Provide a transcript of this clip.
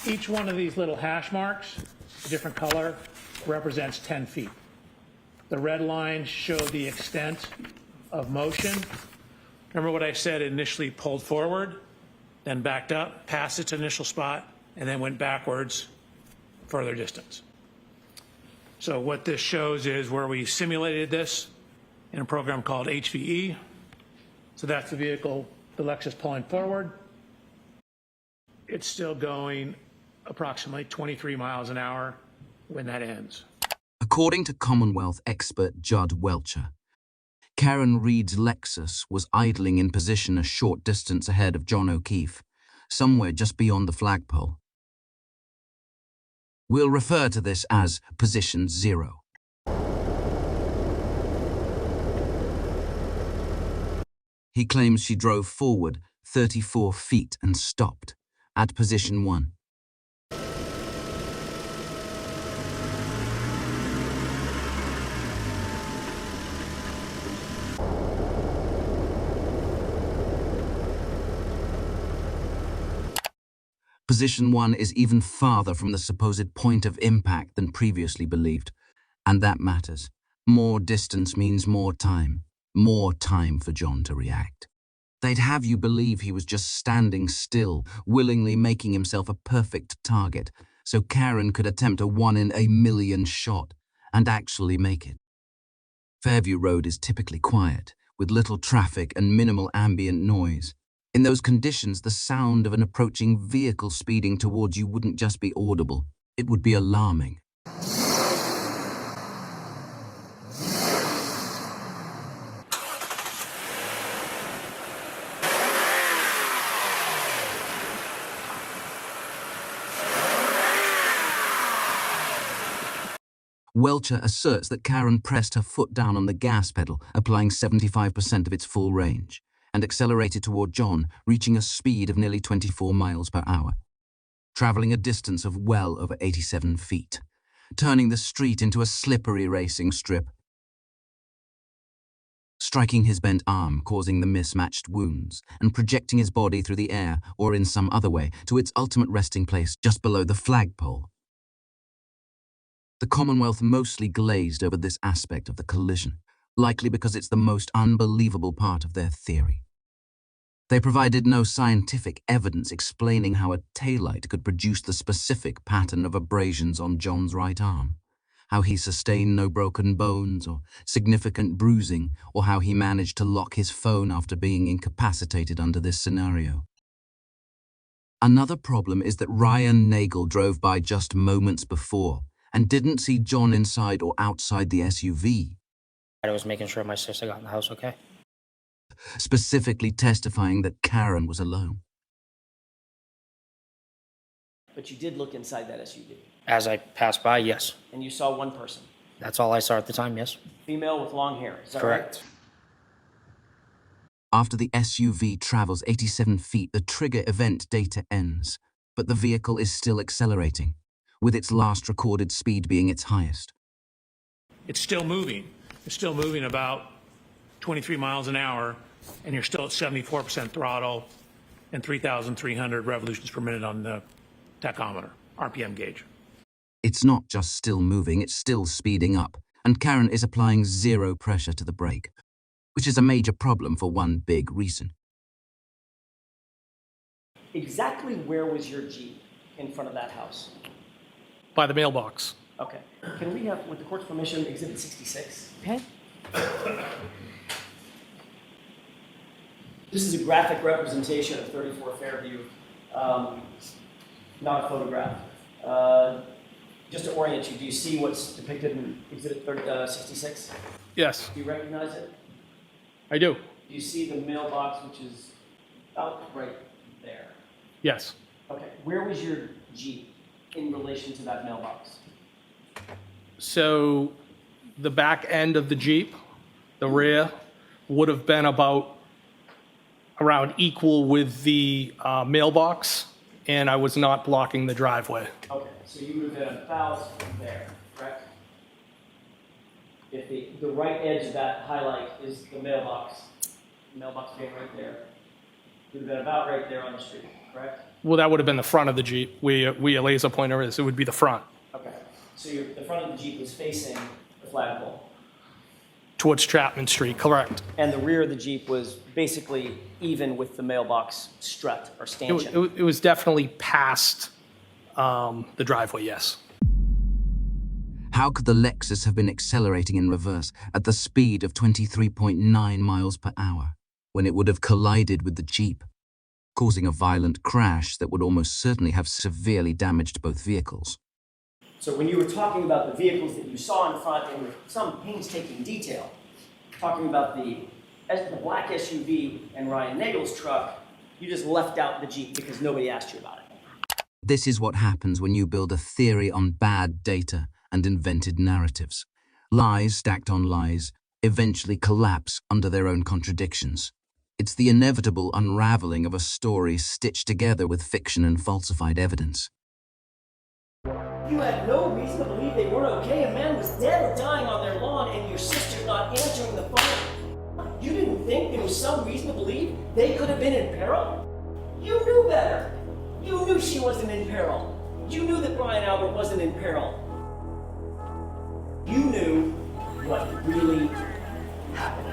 Each one of these little hash marks, a different color, represents 10 feet. The red lines show the extent of motion. Remember what I said, it initially pulled forward, then backed up, past its initial spot, and then went backwards further distance. So what this shows is where we simulated this in a program called HVE. So that's the vehicle, the Lexus pulling forward. It's still going approximately 23 miles an hour when that ends. According to Commonwealth expert Judd Welcher, Karen Reed's Lexus was idling in position a short distance ahead of John O'Keefe, somewhere just beyond the flagpole. We'll refer to this as position 0. He claims she drove forward 34 feet and stopped at position 1. Position 1 is even farther from the supposed point of impact than previously believed, and that matters. More distance means more time for John to react. They'd have you believe he was just standing still, willingly making himself a perfect target, so Karen could attempt a 1 in a million shot and actually make it. Fairview Road is typically quiet, with little traffic and minimal ambient noise. In those conditions, the sound of an approaching vehicle speeding towards you wouldn't just be audible, it would be alarming. Welcher asserts that Karen pressed her foot down on the gas pedal, applying 75% of its full range, and accelerated toward John, reaching a speed of nearly 24 miles per hour, traveling a distance of well over 87 feet, turning the street into a slippery racing strip, striking his bent arm, causing the mismatched wounds, and projecting his body through the air, or in some other way, to its ultimate resting place just below the flagpole. The Commonwealth mostly glazed over this aspect of the collision, likely because it's the most unbelievable part of their theory. They provided no scientific evidence explaining how a taillight could produce the specific pattern of abrasions on John's right arm, how he sustained no broken bones or significant bruising, or how he managed to lock his phone after being incapacitated under this scenario. Another problem is that Ryan Nagel drove by just moments before and didn't see John inside or outside the SUV. I was making sure my sister got in the house okay. Specifically testifying that Karen was alone. But you did look inside that SUV. As I passed by, yes. And you saw one person. That's all I saw at the time, yes. Female with long hair, is that Correct. right? After the SUV travels 87 feet, the trigger event data ends, but the vehicle is still accelerating, with its last recorded speed being its highest. It's still moving. It's still moving about 23 miles an hour, and you're still at 74% throttle and 3,300 revolutions per minute on the tachometer, RPM gauge. It's not just still moving, it's still speeding up, and Karen is applying zero pressure to the brake, which is a major problem for one big reason. Exactly where was your Jeep in front of that house? By the mailbox. Okay. Can we have, with the court's permission, Exhibit 66? Okay. This is a graphic representation of 34 Fairview, not a photograph. Just to orient you, do you see what's depicted in Exhibit 66? Yes, Do you recognize it? I do. Do you see the mailbox, which is about right there? Yes. Okay. Where was your Jeep in relation to that mailbox? So the back end of the Jeep, the rear, would have been about around equal with the mailbox, and I was not blocking the driveway. Okay, so you would have been about there, correct? If the right edge of that highlight is the mailbox being right there, you would have been about right there on the street, correct? correct? Well, that would have been the front of the Jeep. We a laser pointer is, it would be the front, Okay. So the front of the Jeep was facing the flagpole. towards Chapman Street, correct. And the rear of the Jeep was basically even with the mailbox strut or stanchion. It was definitely past the driveway, yes. How could the Lexus have been accelerating in reverse at the speed of 23.9 miles per hour when it would have collided with the Jeep, causing a violent crash that would almost certainly have severely damaged both vehicles? So when you were talking about the vehicles that you saw in front and with some painstaking detail, talking about the black SUV and Ryan Nagel's truck, you just left out the Jeep because nobody asked you about it. This is what happens when you build a theory on bad data and invented narratives. Lies stacked on lies eventually collapse under their own contradictions. It's the inevitable unraveling of a story stitched together with fiction and falsified evidence. You had no reason to believe they weren't okay. A man was dead or dying on their lawn and your sister's not answering the phone. You didn't think there was some reason to believe they could have been in peril? You knew better. You knew she wasn't in peril. You knew that Brian Albert wasn't in peril. You knew what really happened.